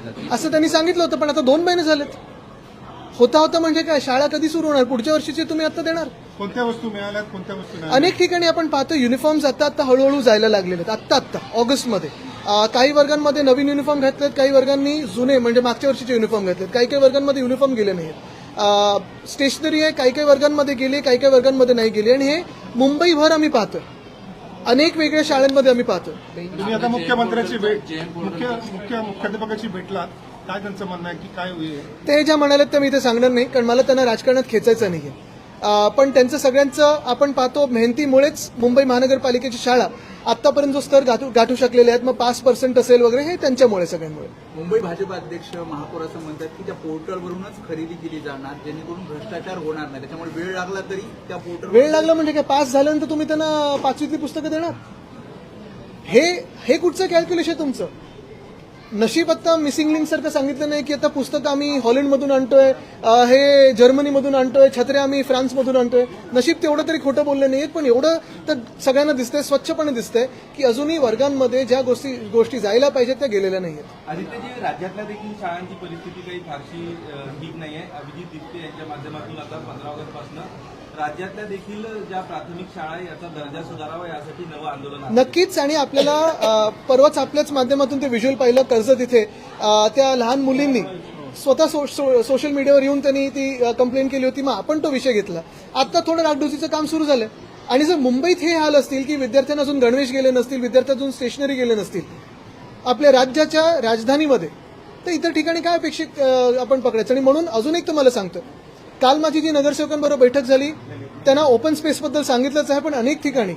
जाते असं त्यांनी सांगितलं होतं, पण आता 2 महिने झालेत. होता होता म्हणजे काय, शाळा कधी सुरू होणार? पुढच्या वर्षीची तुम्ही आता देणार? कोणत्या वस्तू मिळाल्यात, कोणत्या वस्तू नाही? अनेक ठिकाणी आपण पाहतो युनिफॉर्म्स आता हळूहळू जायला लागलेले आहेत. आत्ता ऑगस्टमध्ये काही वर्गांमध्ये नवीन युनिफॉर्म घातलेत, काही वर्गांनी जुने म्हणजे मागच्या वर्षीचे युनिफॉर्म घातलेत, काही काही वर्गांमध्ये युनिफॉर्म गेले नाहीत. स्टेशनरी आहे, काही काही वर्गांमध्ये गेली, काही काही वर्गांमध्ये नाही गेली. आणि हे मुंबईभर आम्ही पाहतोय, अनेक वेगळ्या शाळांमध्ये आम्ही पाहतोय. तुम्ही आता मुख्यमंत्र्यांची भेट, मुख्याध्यापकाची भेटलात, काय त्यांचं म्हणणं आहे की काय होईल? ते ज्या म्हणालेत ते मी इथे सांगणार नाही, कारण मला त्यांना राजकारणात खेचायचं नाहीये. पण त्यांचं सगळ्यांचं आपण पाहतो मेहनतीमुळेच मुंबई महानगरपालिकेची शाळा आतापर्यंत जो स्तर गाठू शकलेले आहेत, मग 5% असेल वगैरे, हे त्यांच्यामुळे सगळ्यांमुळे. मुंबई भाजप अध्यक्ष महापौर असं म्हणतात की त्या पोर्टलवरूनच खरेदी केली जाणार, जेणेकरून भ्रष्टाचार होणार नाही. त्याच्यामुळे वेळ लागला तरी त्या पोर्टल वेळ लागला म्हणजे काय, पास झाल्यानंतर तुम्ही त्यांना 5वीतली पुस्तकं देणार? हे कुठचं कॅल्क्युलेशन तुमचं? नशीब आता मिसिंग लिंक सारखं सांगितलं नाही की आता पुस्तकं आम्ही हॉलंडमधून आणतोय, हे जर्मनीमधून आणतोय, छत्र्या आम्ही फ्रान्समधून आणतोय. नशीब तेवढं तरी खोटं बोलले नाहीत, पण एवढं तर सगळ्यांना दिसतंय, स्वच्छपणे दिसतंय की अजूनही वर्गांमध्ये ज्या गोष्टी जायला पाहिजेत त्या गेलेल्या नाहीयेत. आदित्यजी, राज्यातल्या देखील शाळांची परिस्थिती काही फारशी ठीक नाहीये. अभिजित दिसते यांच्या माध्यमातून आता 15 ऑगस्टपासून राज्यातल्या देखील ज्या प्राथमिक शाळा आहे याचा दर्जा सुधारावा यासाठी नवं आंदोलन आहे. नक्कीच. आणि आपल्याला परवाच आपल्याच माध्यमातून ते व्हिज्युअल पाहिलं, कर्जत इथे त्या लहान मुलींनी स्वतः सोशल मीडियावर येऊन त्यांनी ती कंप्लेंट केली होती. मग आपण तो विषय घेतला. आता थोडं डागडुजीचं काम सुरू झालं. आणि जर मुंबईत हे हाल असतील की विद्यार्थ्यांना अजून गणवेश गेले नसतील, विद्यार्थ्यांना अजून स्टेशनरी गेले नसतील आपल्या राज्याच्या राजधानीमध्ये, तर इतर ठिकाणी काय अपेक्षित आपण पकडायचं? आणि म्हणून अजून एक तुम्हाला सांगतो, काल माझी जी नगरसेवकांबरोबर बैठक झाली, त्यांना ओपन स्पेसबद्दल सांगितलंच आहे, पण अनेक ठिकाणी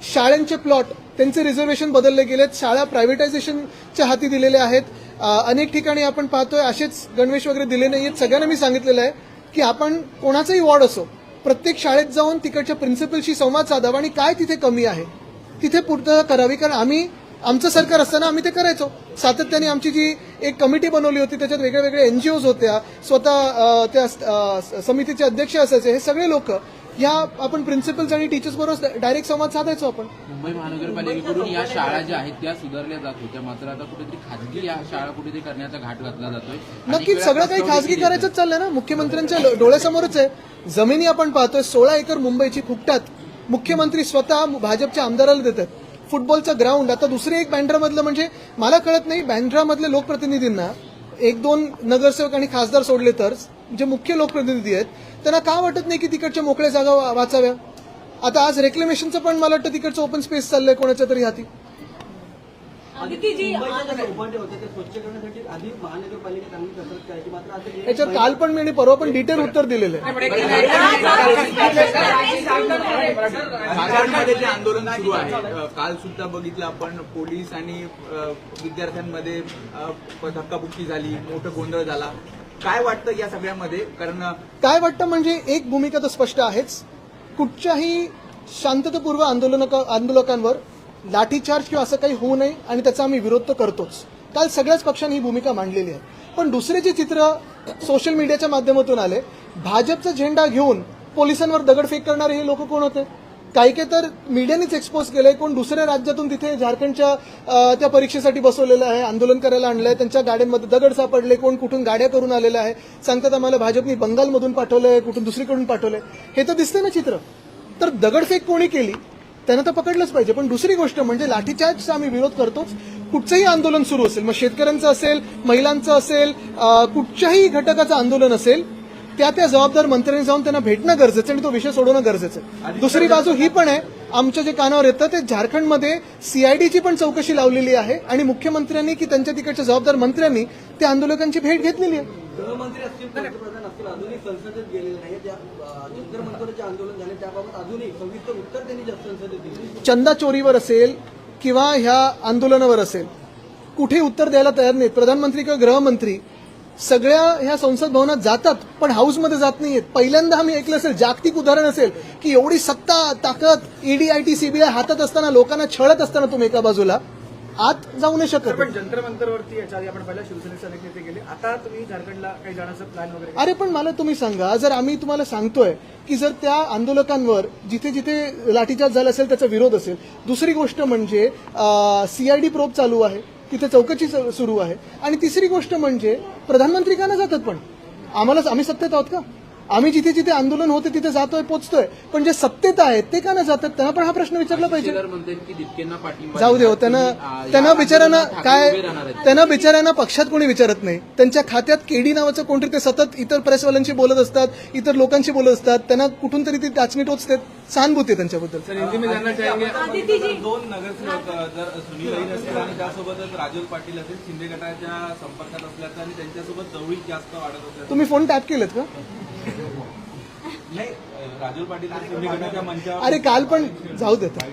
शाळांचे प्लॉट त्यांचे रिझर्वेशन बदलले गेलेत, शाळा प्रायव्हेटायझेशनच्या हाती दिलेल्या आहेत. अनेक ठिकाणी आपण पाहतोय असेच गणवेश वगैरे दिले नाहीयेत. सगळ्यांना मी सांगितलेलं आहे की आपण कोणाचाही वॉर्ड असो, प्रत्येक शाळेत जाऊन तिकडच्या प्रिन्सिपलशी संवाद साधावा आणि काय तिथे कमी आहे तिथे पूर्तता करावी. कारण आमचं सरकार असताना आम्ही ते करायचो. सातत्याने आमची जी एक कमिटी बनवली होती, त्याच्यात वेगळ्या वेगळ्या एनजीओज होत्या, स्वतः त्या समितीचे अध्यक्ष असायचे. हे सगळे लोक या आपण प्रिन्सिपल्स आणि टीचर्स बरोबर डायरेक्ट संवाद साधायचो. आपण मुंबई महानगरपालिकेकडून या शाळा ज्या आहेत त्या सुधारल्या जात होत्या, मात्र आता कुठेतरी खाजगी या शाळा कुठेतरी करण्याचा घाट घातला जातोय. नक्कीच सगळं काही खासगी करायचंच चाललंय ना, मुख्यमंत्र्यांच्या डोळ्यासमोरच आहे. जमिनी आपण पाहतोय 16 एकर मुंबईची फुकटात मुख्यमंत्री स्वतः भाजपच्या आमदाराला देतात. फुटबॉलचा ग्राउंड आता दुसरे एक बँड्रामधलं, म्हणजे मला कळत नाही बँड्रामधल्या लोकप्रतिनिधींना 1-2 नगरसेवक आणि खासदार सोडले तर जे मुख्य लोकप्रतिनिधी आहेत त्यांना का वाटत नाही की तिकडच्या मोकळ्या जागा वाचाव्या? आता आज रेक्लेमेशनचं पण मला वाटतं तिकडचं ओपन स्पेस चाललंय कोणाच्या तरी हाती. याच्यावर काल पण मी आणि परवा पण डिटेल उत्तर दिलेलं आहे. झारखंडमध्ये जे आंदोलन सुरू आहे, काल सुद्धा बघितलं आपण, पोलीस आणि विद्यार्थ्यांमध्ये धक्काबुक्की झाली, मोठं गोंधळ झाला. काय वाटतं या सगळ्यामध्ये? कारण काय वाटतं म्हणजे एक भूमिका तर स्पष्ट आहेच, कुठच्याही शांततापूर्व आंदोलकांवर लाठीचार्ज किंवा असं काही होऊ नये आणि त्याचा आम्ही विरोध तर करतोच. काल सगळ्याच पक्षांनी ही भूमिका मांडलेली आहे. पण दुसरे जे चित्र सोशल मीडियाच्या माध्यमातून आले, भाजपचा झेंडा घेऊन पोलिसांवर दगडफेक करणारे हे लोक कोण होते? काही तर मीडियानेच एक्सपोज केलंय. कोण दुसऱ्या राज्यातून तिथे झारखंडच्या त्या परीक्षेसाठी बसवलेलं आहे, आंदोलन करायला आणलंय, त्यांच्या गाड्यांमध्ये दगड सापडले, कोण कुठून गाड्या करून आलेल्या आहे, सांगतात आम्हाला भाजपनी बंगालमधून पाठवलंय, कुठून दुसरीकडून पाठवलंय. हे तर दिसतंय ना चित्र. तर दगडफेक कोणी केली त्यांना तर पकडलंच पाहिजे. पण दुसरी गोष्ट म्हणजे लाठीचार्जचा आम्ही विरोध करतोच. कुठचंही आंदोलन सुरू असेल, मग शेतकऱ्यांचं असेल, महिलांचं असेल, कुठच्याही घटकाचं आंदोलन असेल, त्या जबाबदार मंत्र्यांनी जाऊन त्यांना भेटणं गरजेचं आणि तो विषय सोडवणं गरजेचं आहे. दुसरी बाजू ही पण आहे, आमच्या जे कानावर येतं ते झारखंडमध्ये सीआयडीची पण चौकशी लावलेली आहे आणि मुख्यमंत्र्यांनी की त्यांच्या तिकडच्या जबाबदार मंत्र्यांनी त्या आंदोलकांची भेट घेतलेली आहे. गृहमंत्री असतील, पंतप्रधान असतील, अजूनही संसदेत गेलेले नाही. जंतर मंतरचे आंदोलन झाले त्याबाबत अजूनही सविस्तर उत्तर त्यांनी संसदेत दिले. चंदा चोरीवर असेल किंवा ह्या आंदोलनावर असेल, कुठे उत्तर द्यायला तयार नाहीत. प्रधानमंत्री किंवा गृहमंत्री सगळ्या ह्या संसद भवनात जातात पण हाऊसमध्ये जात नाहीयेत. पहिल्यांदा आम्ही ऐकलं असेल, जागतिक उदाहरण असेल की एवढी सत्ता ताकद ईडी सीबीआय हातात असताना, लोकांना छळत असताना तुम्ही एका बाजूला आत जाऊ नाही शकत. पण जंतर मंतरवरती याच्या आधी आपण पहिल्या शिवसेनेचे अनेक नेते गेले, आता तुम्ही झारखंडला काही जाण्याचं प्लॅन वगैरे? अरे पण मला तुम्ही सांगा, जर आम्ही तुम्हाला सांगतोय की जर त्या आंदोलकांवर जिथे जिथे लाठीचार्ज झाला असेल त्याचा विरोध असेल, दुसरी गोष्ट म्हणजे सीआयडी प्रोब चालू आहे, तिथे चौकशी सुरू आहे. आणि तिसरी गोष्ट म्हणजे प्रधानमंत्री का नाही जातात, पण आम्ही सत्तेत आहोत का? आम्ही जिथे जिथे आंदोलन होते तिथे जातोय, पोचतोय, पण जे सत्तेत आहेत ते का नाही जातात? त्यांना पण हा प्रश्न विचारला पाहिजे. म्हणतात की दिपकेंना पाठिंबा जाऊ दे हो, त्यांना बिचारांना काय, त्यांना बिचारांना पक्षात कोणी विचारत नाही. त्यांच्या खात्यात केडी नावाचं कोणतरी ते सतत इतर प्रेसवाल्यांशी बोलत असतात, इतर लोकांशी बोलत असतात. त्यांना कुठून तरी ती टाचणी टोचते. सहानुभूती आहे त्यांच्याबद्दल. दोन नगरसेवक जर सुनील लहिर असतील आणि त्यासोबतच राजूल पाटील असतील शिंदे गटाच्या संपर्कात असल्याचं आणि त्यांच्यासोबत जवळीक जास्त वाढत असल्याचं. तुम्ही फोन टॅप केलेत का? नाही, राजूल पाटील आणि शिंदे गटाच्या मंचावर. अरे काल पण जाऊ देता.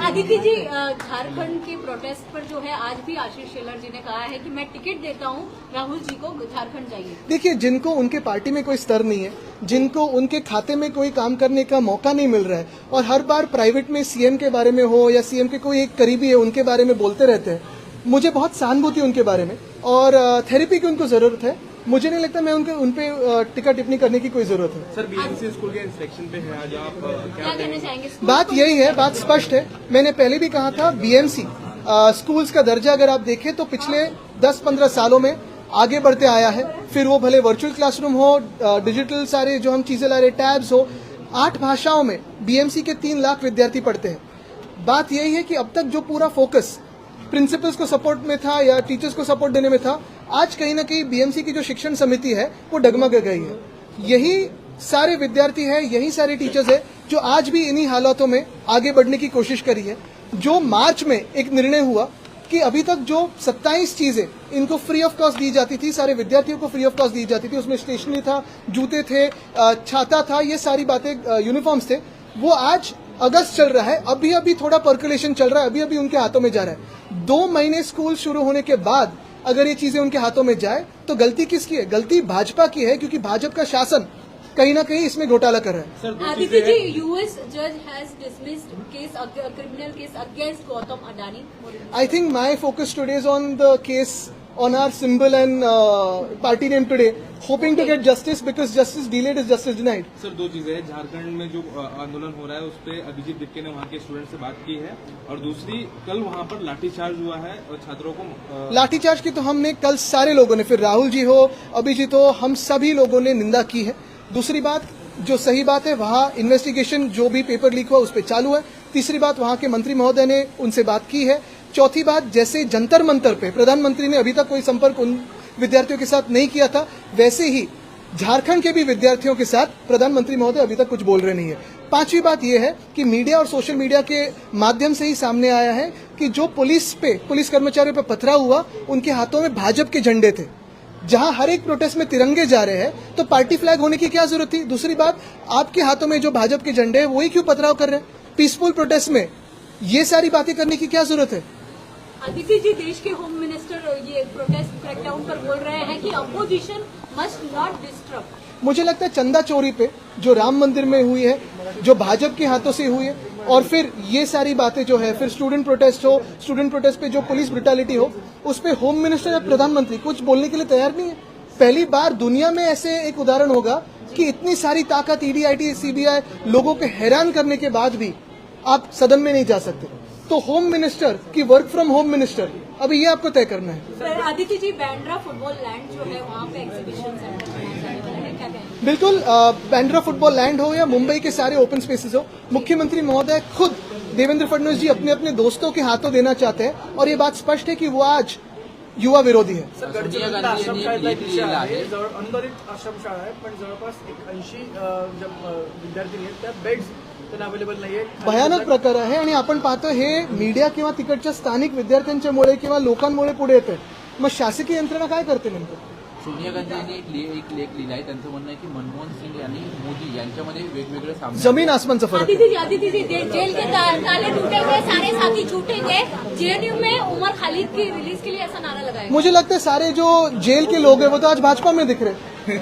आदित्य जी, झारखंड के प्रोटेस्ट पर जो है आज भी आशीष शेलार जी ने कहा है कि मैं टिकट देता हूं राहुल जी को, झारखंड जाइए. देखिए, जिनको उनके पार्टी में कोई स्तर नहीं है, जिनको उनके खाते में कोई काम करने का मौका नहीं मिल रहा है, और हर बार प्राइवेट में सीएम के बारे में हो या सीएम के कोई एक करीबी है उनके बारे में बोलते रहते हैं, मुझे बहुत सहानुभूति उनके बारे में और थेरेपी की उनको जरूरत है. मुझे नहीं लगता मैं उन पे टिक्का टिप्पणी करने की कोई जरूरत है. सर, बीएमसी स्कूल के इंस्पेक्शन पे है आज, आप क्या कहना चाहेंगे? बात यही है, बात स्पष्ट है. मैंने पहले भी कहा था, बीएमसी स्कूल्स का दर्जा अगर आप देखें तो पिछले 10-15 सालों में आगे बढ़ते आया है. फिर वो भले वर्चुअल क्लासरूम हो, डिजिटल सारे जो हम चीजें ला रहे, टैब्स हो, 8 भाषाओं में बीएमसी के 3 लाख विद्यार्थी पढ़ते हैं. बात यही है कि अब तक जो पूरा फोकस प्रिंसिपल्स को सपोर्ट में था या टीचर्स को सपोर्ट देने में था, आज कहीं ना कहीं बीएमसी की जो शिक्षण समिति है वो डगमग गई है. यही सारे विद्यार्थी है, यही सारे टीचर्स है जो आज भी इन्हीं हालातों में आगे बढ़ने की कोशिश करी है. जो मार्च में एक निर्णय हुआ कि अभी तक जो 27 चीजें इनको फ्री ऑफ कॉस्ट दी जाती थी, सारे विद्यार्थियों को फ्री ऑफ कॉस्ट दी जाती थी, उसमें स्टेशनरी था, जूते थे, छाता था, ये सारी बातें, यूनिफॉर्म्स थे, वो आज अगस्त चल रहा है. अभी अभी थोड़ा पर्कुलेशन चल रहा है, अभी अभी उनके हाथों में जा रहा है. 2 महीने स्कूल शुरू होने के बाद अगर ये चीजें उनके हाथों में जाए तो गलती किसकी है? गलती भाजपा की है, क्योंकि भाजपा का शासन कहीं ना कहीं इसमें घोटाला कर रहा है. आदित्य जी, यूएस जज has dismissed case, criminal case against Gautam Adani. I think my focus today is on the case on our symbol and party name today, hoping to get justice, because justice delayed is justice denied. Sir, 2 चीजें हैं. झारखंड में जो आंदोलन हो रहा है उस पर अभिजीत दिप्के ने वहाँ के स्टूडेंट से बात की है, और दूसरी, कल वहाँ पर लाठीचार्ज हुआ है और छात्रों को लाठीचार्ज की तो हमने कल सारे लोगों ने, फिर राहुल जी हो, अभिजीत हो, हम सभी लोगों ने निंदा की है. दूसरी बात, जो सही बात है, वहाँ इन्वेस्टिगेशन जो भी पेपर लीक हुआ उस पर चालू है. तीसरी बात, वहाँ के मंत्री महोदय ने उनसे बात की है. चौथी बात, जैसे जंतर मंतर पे प्रधानमंत्री ने अभी तक कोई संपर्क उन विद्यार्थियों के साथ नहीं किया था, वैसे ही झारखंड के भी विद्यार्थियों के साथ प्रधानमंत्री महोदय अभी तक कुछ बोल रहे नहीं है. 5वीं बात यह है कि मीडिया और सोशल मीडिया के माध्यम से ही सामने आया है कि जो पुलिस कर्मचारियों पे पथराव हुआ, उनके हाथों में भाजपा के झंडे थे. जहां हर एक प्रोटेस्ट में तिरंगे जा रहे हैं तो पार्टी फ्लैग होने की क्या जरूरत थी? दूसरी बात, आपके हाथों में जो भाजपा के झंडे हैं वही क्यों पथराव कर रहे हैं? पीसफुल प्रोटेस्ट में ये सारी बातें करने की क्या जरूरत है? आदित्य जी, देश के होम मिनिस्टर ये प्रोटेस्ट क्रैकडाउन पर बोल रहे हैं कि अपोजिशन मस्ट नॉट डिस्टर्ब. मुझे लगता है चंदा चोरी पे जो राम मंदिर में हुई है, जो भाजपा के हाथों से हुई है, और फिर ये सारी बातें जो है, फिर स्टूडेंट प्रोटेस्ट पे जो पुलिस ब्रुटैलिटी हो, उस पे होम मिनिस्टर या प्रधानमंत्री कुछ बोलने के लिए तैयार नहीं है. पहली बार दुनिया में ऐसे एक उदाहरण होगा कि इतनी सारी ताकत, ईडी, आईटी, सीबीआई, लोगों को हैरान करने के बाद भी आप सदन में नहीं जा सकते. तो होम मिनिस्टर की वर्क फ्रॉम होम मिनिस्टर, अभी ये आपको तय करना है. Sir, Aditya ji, Bandra football land जो है वहाँ पे एग्जीबिशन सेंटर बनाया जाने वाला है, क्या कहेंगे? बिल्कुल, बैंड्रा फुटबॉल लैंड हो या मुंबई के सारे ओपन स्पेसेस हो, मुख्यमंत्री महोदय खुद देवेंद्र फडणवीस जी अपने अपने दोस्तों के हाथों देना चाहते हैं, और ये बात स्पष्ट है कि वो आज युवा विरोधी है. गडचिरोलीत आश्रमशाळेचा एक विषय आहे, अनुदानित आश्रमशाळा आहे, पण जवळपास 80 विद्यार्थी आहेत, त्या बेड्स त्यांना अवेलेबल नाहीये. भयानक प्रकार आहे. आणि आपण पाहतो हे मीडिया किंवा तिकडच्या स्थानिक विद्यार्थ्यांच्यामुळे किंवा लोकांमुळे पुढे येते. मग शासकीय यंत्रणा काय करते नेमकं? सोनिया गांधी यांनी एक लेख लिहिला आहे. त्यांचं म्हणणं आहे की मनमोहन सिंग आणि मोदी यांच्यामध्ये वेगवेगळे सामने, जमीन आसमानचा फरक है. आदित्य जी, जेल के ताले टूटे हुए, सारे साथी छूटेंगे. जेएनयू में उमर खालिद की रिलीज के लिए ऐसा नारा लगाया. मुझे लगता है सारे जो जेल के लोग हैं वो तो आज भाजपा में दिख रहे हैं.